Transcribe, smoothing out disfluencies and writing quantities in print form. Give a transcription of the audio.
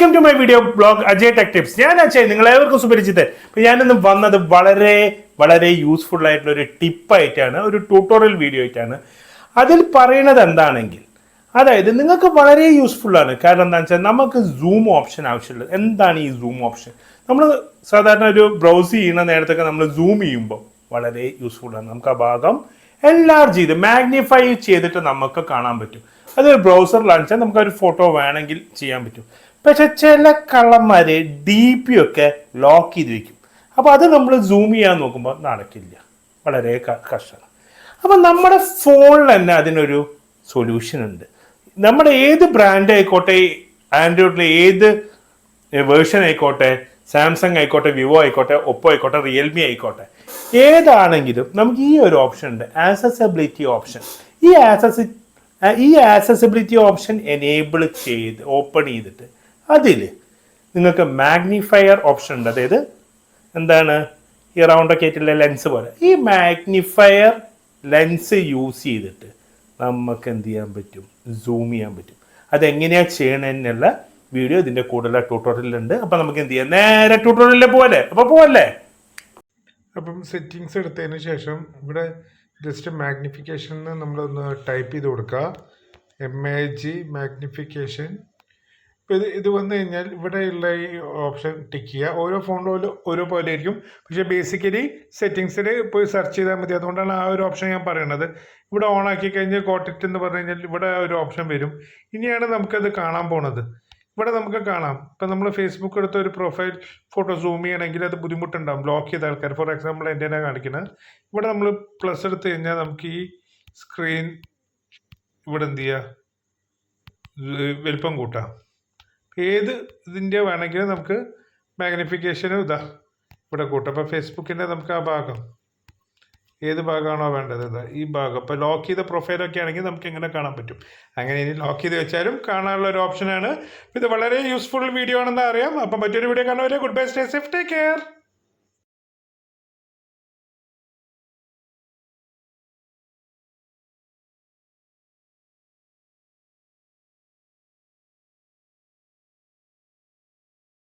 Welcome to my video blog Ajay tech tips. ഞാൻ അജയ്, നിങ്ങളേവർക്കും സുപരിചിതൻ. ഞാനിന്ന് വന്നത് വളരെ യൂസ്ഫുൾ ആയിട്ടുള്ള ഒരു ടിപ്പായിട്ടാണ്, ഒരു ട്യൂട്ടോറിയൽ വീഡിയോ ആയിട്ടാണ്. അതിൽ പറയുന്നത് എന്താണെങ്കിൽ, അതായത് നിങ്ങൾക്ക് വളരെ യൂസ്ഫുൾ ആണ്. കാരണം എന്താണെന്ന് വെച്ചാൽ നമുക്ക് സൂം ഓപ്ഷൻ ആവശ്യമുള്ളത്. എന്താണ് ഈ സൂം ഓപ്ഷൻ? നമ്മൾ സാധാരണ ഒരു ബ്രൗസ് ചെയ്യുന്ന നേരത്തൊക്കെ നമ്മൾ സൂം ചെയ്യുമ്പോൾ വളരെ യൂസ്ഫുൾ ആണ്. നമുക്ക് ആ ഭാഗം എൻലാർജ് ചെയ്ത് മാഗ്നിഫൈ ചെയ്തിട്ട് നമുക്ക് കാണാൻ പറ്റും. അത് ബ്രൗസറിലാണെന്ന് നമുക്ക് ഒരു ഫോട്ടോ വേണമെങ്കിൽ ചെയ്യാൻ പറ്റും. പക്ഷെ ചില കള്ളന്മാര് DP ഒക്കെ ലോക്ക് ചെയ്ത് വെക്കും. അപ്പോൾ അത് നമ്മൾ സൂം ചെയ്യാൻ നോക്കുമ്പോൾ നടക്കില്ല, വളരെ കഷ്ടമാണ്. അപ്പം നമ്മുടെ ഫോണിൽ തന്നെ അതിനൊരു സൊല്യൂഷൻ ഉണ്ട്. നമ്മുടെ ഏത് ബ്രാൻഡ് ആയിക്കോട്ടെ, ആൻഡ്രോയിഡിലെ ഏത് വേർഷൻ ആയിക്കോട്ടെ, സാംസങ് ആയിക്കോട്ടെ, വിവോ ആയിക്കോട്ടെ, ഒപ്പോ ആയിക്കോട്ടെ, റിയൽമി ആയിക്കോട്ടെ, ഏതാണെങ്കിലും നമുക്ക് ഈ ഒരു ഓപ്ഷൻ ഉണ്ട്, ആക്സസിബിലിറ്റി ഓപ്ഷൻ. ഈ ആക്സസിബിലിറ്റി ഓപ്ഷൻ എനേബിൾ ചെയ്ത് ഓപ്പൺ ചെയ്തിട്ട് അതിൽ നിങ്ങൾക്ക് മാഗ്നിഫയർ ഓപ്ഷൻ ഉണ്ട്. അതായത് എന്താണ്, ഈ റൗണ്ടൊക്കെ ആയിട്ടുള്ള ലെൻസ് പോലെ ഈ മാഗ്നിഫയർ ലെൻസ് യൂസ് ചെയ്തിട്ട് നമുക്ക് എന്ത് ചെയ്യാൻ പറ്റും, സൂം ചെയ്യാൻ പറ്റും. അതെങ്ങനെയാണ് ചെയ്യണമെന്നുള്ള വീഡിയോ ഇതിൻ്റെ കൂടുതലുള്ള ട്യൂട്ടോറിയലുണ്ട്. അപ്പം നമുക്ക് എന്ത് ചെയ്യാം, നേരെ ട്യൂട്ടോറിയലിൽ പോവല്ലേ. അപ്പം സെറ്റിങ്സ് എടുത്തതിന് ശേഷം ഇവിടെ ജസ്റ്റ് മാഗ്നിഫിക്കേഷന് നമ്മളൊന്ന് ടൈപ്പ് ചെയ്ത് കൊടുക്കുക, MAG മാഗ്നിഫിക്കേഷൻ. ഇപ്പോൾ ഇത് വന്നു കഴിഞ്ഞാൽ ഇവിടെയുള്ള ഈ ഓപ്ഷൻ ടിക്ക് ചെയ്യുക. ഓരോ ഫോണിലും ഓരോ പോലെ ആയിരിക്കും, പക്ഷേ ബേസിക്കലി സെറ്റിങ്സിൽ പോയി സെർച്ച് ചെയ്താൽ മതി. അതുകൊണ്ടാണ് ആ ഒരു ഓപ്ഷൻ ഞാൻ പറയുന്നത്. ഇവിടെ ഓൺ ആക്കി കഴിഞ്ഞാൽ കോട്ടിറ്റ് എന്ന് പറഞ്ഞു കഴിഞ്ഞാൽ ഇവിടെ ഒരു ഓപ്ഷൻ വരും. ഇനിയാണ് നമുക്കത് കാണാൻ പോണത്. ഇവിടെ നമുക്ക് കാണാം, ഇപ്പം നമ്മൾ ഫേസ്ബുക്ക് എടുത്ത ഒരു പ്രൊഫൈൽ ഫോട്ടോ സൂം ചെയ്യണമെങ്കിൽ അത് ബുദ്ധിമുട്ടുണ്ടാകും, ബ്ലോക്ക് ചെയ്ത ആൾക്കാർ. ഫോർ എക്സാമ്പിൾ എൻ്റെ തന്നെ കാണിക്കുന്നത്. ഇവിടെ നമ്മൾ പ്ലസ് എടുത്ത് കഴിഞ്ഞാൽ നമുക്ക് ഈ സ്ക്രീൻ ഇവിടെ എന്ത് ചെയ്യുക, വലിപ്പം കൂട്ടാം. ഏത് ഇതിൻ്റെ വേണമെങ്കിലും നമുക്ക് മാഗ്നിഫിക്കേഷനും ഇവിടെ കൂട്ടാം. അപ്പോൾ ഫേസ്ബുക്കിൻ്റെ നമുക്ക് ആ ഭാഗം ഏത് ഭാഗമാണോ വേണ്ടത്, ഈ ഭാഗം. ഇപ്പോൾ ലോക്ക് ചെയ്ത പ്രൊഫൈലൊക്കെ ആണെങ്കിൽ നമുക്ക് എങ്ങനെ കാണാൻ പറ്റും. അങ്ങനെ ഇനി ലോക്ക് ചെയ്ത് വെച്ചാലും കാണാനുള്ള ഒരു ഓപ്ഷനാണ്. ഇത് വളരെ യൂസ്ഫുൾ വീഡിയോ ആണെന്ന് അറിയാം. അപ്പം മറ്റൊരു വീഡിയോ കാണുന്നവരെ good bye, stay safe, take care.